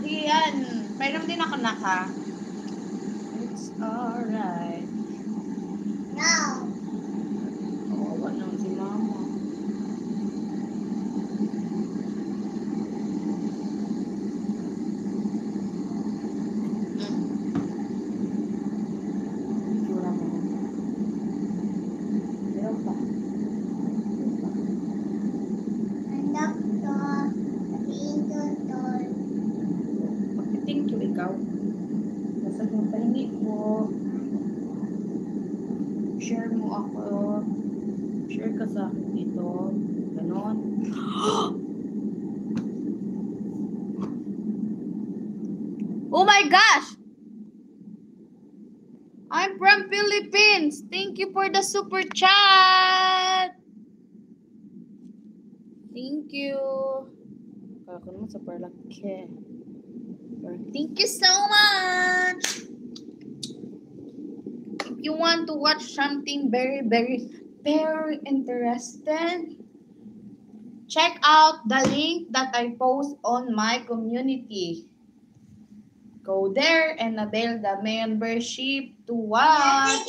Yan. Mayroon din ako naka. It's alright. No. Kawawa naman si mama. Itsura mo. Meron pa. Anak to. Sabihin to. Mag-thank you ikaw. Basta yung pahingi po. Share mo ako. Share ka sa akin dito. Ganon. Oh my gosh! I'm from Philippines. Thank you for the super chat. Thank you. Kala ko naman super laki. Thank you so much. If you want to watch something very, very, very interesting, check out the link that I post on my community. Go there and avail the membership to watch.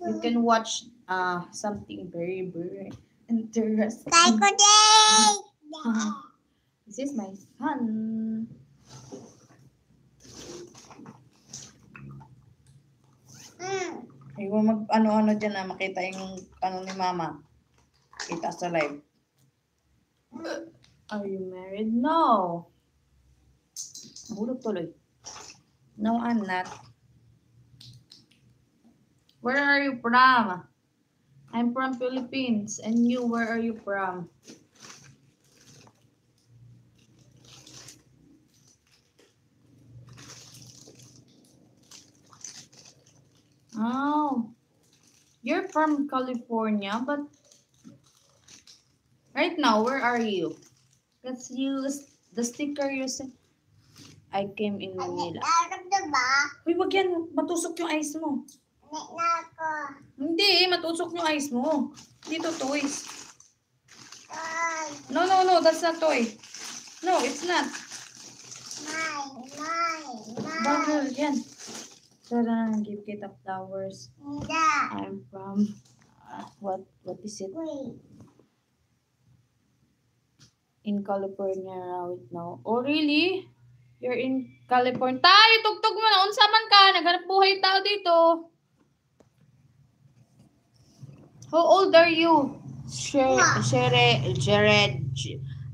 You can watch something very, very interesting. This is my son. Ay, mag ano-ano dyan na makita yung ano ni mama. Kita sa live. Are you married? No. Nahulog tuloy. No, I'm not. Where are you from? I'm from Philippines. And you, where are you from? Oh, you're from California, but right now, where are you? Let's use the sticker you sent. I came in Manila. Uy, wag yan. Matusok yung eyes mo. Hindi, matusok yung eyes mo. Dito, toys. No, no, no. That's not toy. No, it's not. Bubble, yan. Tara, give kita flowers. I'm from, what is it? In California right now. Oh, really? You're in California. Tayo, tugtog mo na. Unsa man ka? Naghanap buhay tao dito. How old are you? Jared.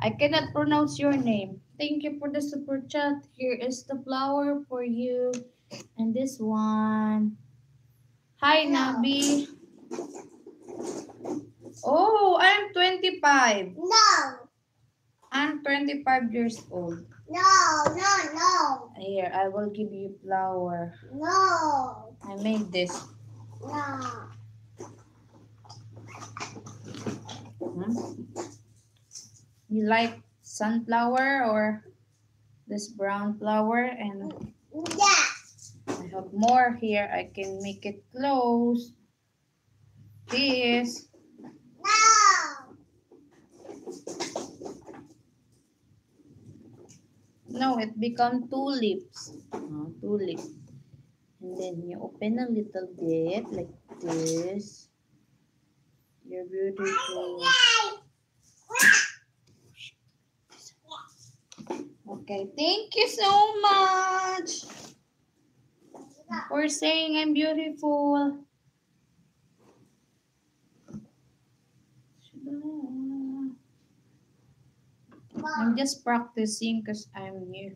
I cannot pronounce your name. Thank you for the super chat. Here is the flower for you. And this one. Hi, Nabi. Oh, I'm 25. No. I'm 25 years old. No. Here, I will give you flower. No. I made this. No. You like sunflower or this brown flower? And Yeah. I have more here. I can make it close. This. No. No, it become tulips. Tulip. And then you open a little bit like this. You're beautiful. Okay, thank you so much for saying I'm beautiful. I'm just practicing because I'm new.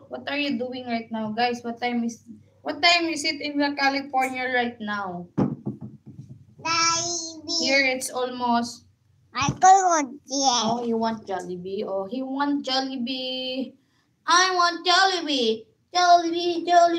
What are you doing right now, guys? What time is it in California right now? Here it's almost. Oh, you want Jollibee? Oh, he want Jollibee. I want Jollibee. Jollibee.